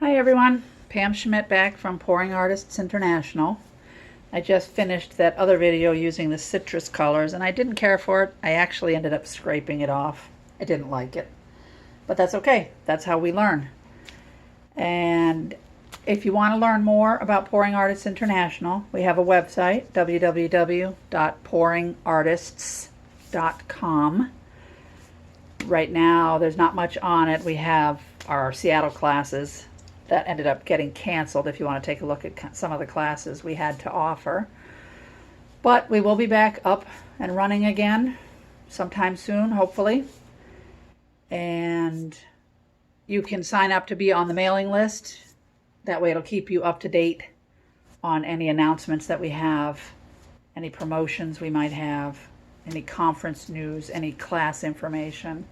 Hi everyone, Pam Schmidt back from Pouring Artists International. I just finished that other video using the citrus colors and I didn't care for it. I actually ended up scraping it off. I didn't like it, but that's okay. That's how we learn. And if you want to learn more about Pouring Artists International, we have a website, www.pouringartists.com. Right now, there's not much on it. We have our Seattle classes that ended up getting canceled if you want to take a look at some of the classes we had to offer. But we will be back up and running again sometime soon, hopefully. And you can sign up to be on the mailing list. That way it'll keep you up to date on any announcements that we have, any promotions we might have, any conference news, any class information.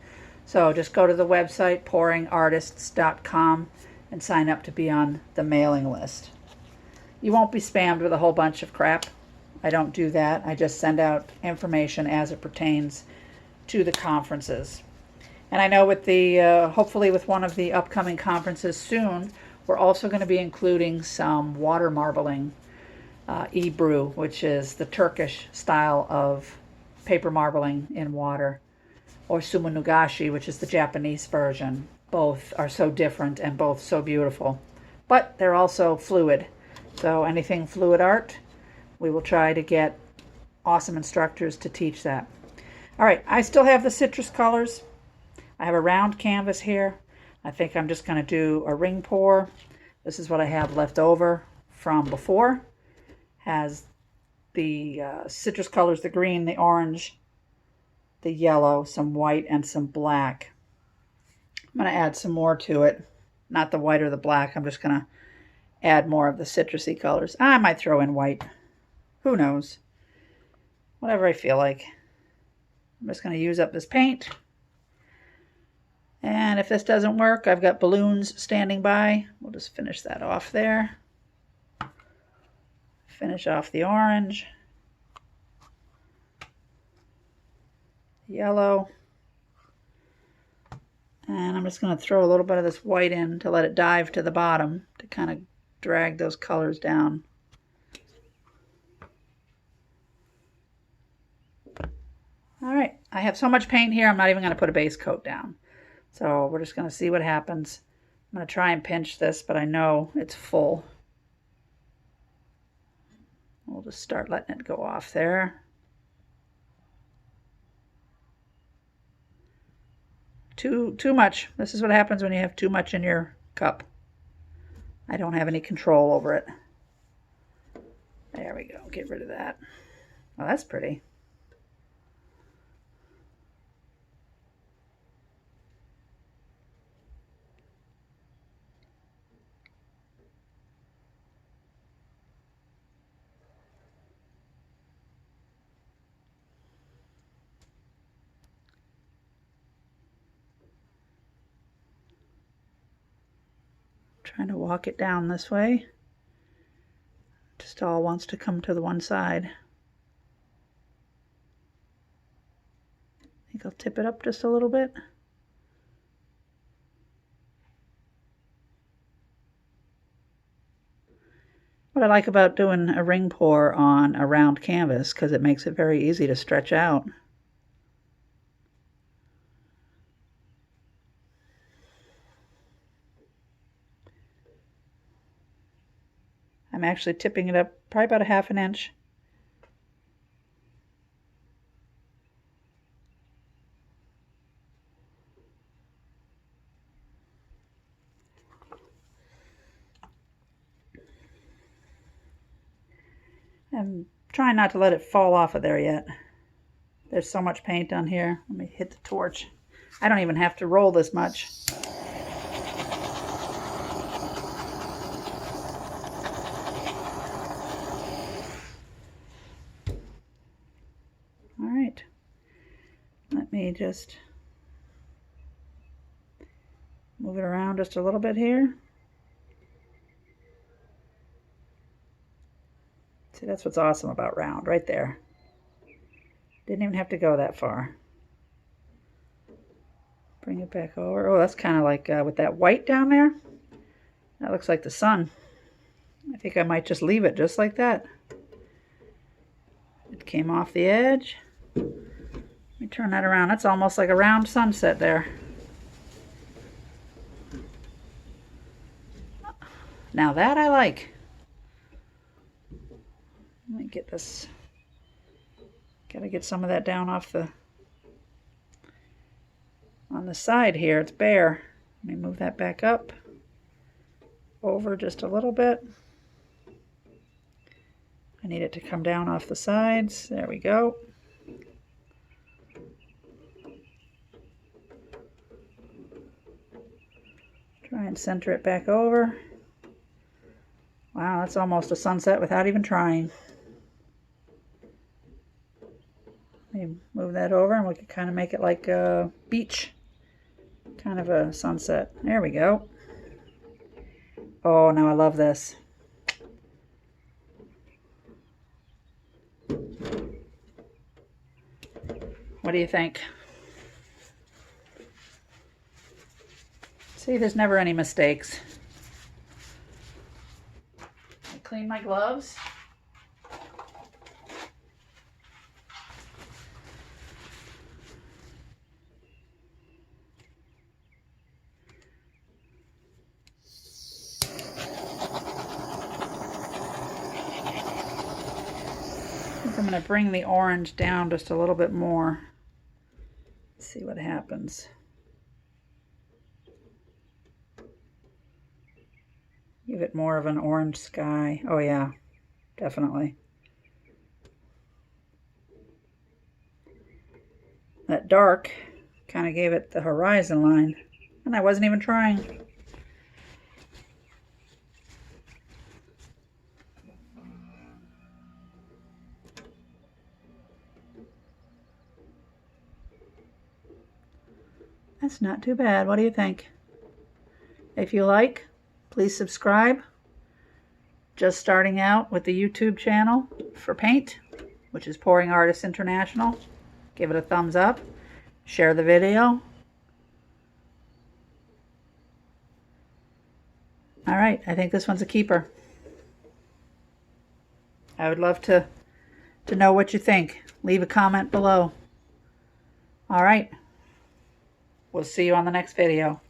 So just go to the website, pouringartists.com, and sign up to be on the mailing list. You won't be spammed with a whole bunch of crap. I don't do that. I just send out information as it pertains to the conferences. And I know with the, hopefully with one of the upcoming conferences soon, we're also going to be including some water marbling, Ebru, which is the Turkish style of paper marbling in water, or Sumonugashi, which is the Japanese version. Both are so different and both so beautiful, but they're also fluid. So anything fluid art, we will try to get awesome instructors to teach that. All right, I still have the citrus colors. I have a round canvas here. I think I'm just going to do a ring pour. This is what I have left over from before. Has the citrus colors, the green, the orange, the yellow, some white, and some black. I'm going to add some more to it. Not the white or the black. I'm just going to add more of the citrusy colors. I might throw in white. Who knows? Whatever I feel like. I'm just going to use up this paint. And if this doesn't work, I've got balloons standing by. We'll just finish that off there. Finish off the orange. Yellow. And I'm just going to throw a little bit of this white in to let it dive to the bottom to kind of drag those colors down. All right, I have so much paint here, I'm not even going to put a base coat down. So we're just going to see what happens. I'm going to try and pinch this, but I know it's full. We'll just start letting it go off there. Too much. This is what happens when you have too much in your cup. I don't have any control over it. There we go. Get rid of that. Oh, that's pretty. Trying to walk it down this way. Just all wants to come to the one side. I think I'll tip it up just a little bit. What I like about doing a ring pour on a round canvas, because it makes it very easy to stretch out. I'm actually tipping it up probably about a half an inch. I'm trying not to let it fall off of there yet. There's so much paint on here. Let me hit the torch. I don't even have to roll this much. All right. Let me just move it around just a little bit here. See, that's what's awesome about round, right there. Didn't even have to go that far. Bring it back over. Oh, that's kind of like with that white down there. That looks like the sun. I think I might just leave it just like that. It came off the edge. Let me turn that around. That's almost like a round sunset there. Now that I like. Let me get this. Gotta get some of that down off the, on the side here. It's bare. Let me move that back up. Over just a little bit. I need it to come down off the sides. There we go. Try and center it back over. Wow, that's almost a sunset without even trying. Let me move that over and we can kind of make it like a beach. Kind of a sunset. There we go. Oh, now I love this. What do you think? See, there's never any mistakes. I clean my gloves. I think I'm going to bring the orange down just a little bit more. See what happens. Give it more of an orange sky. Oh yeah, definitely. That dark kind of gave it the horizon line, and I wasn't even trying. That's not too bad. What do you think? If you like, please subscribe. Just starting out with the YouTube channel for paint, which is Pouring Artists International. Give it a thumbs up. Share the video. All right, I think this one's a keeper. I would love to know what you think. Leave a comment below. All right. We'll see you on the next video.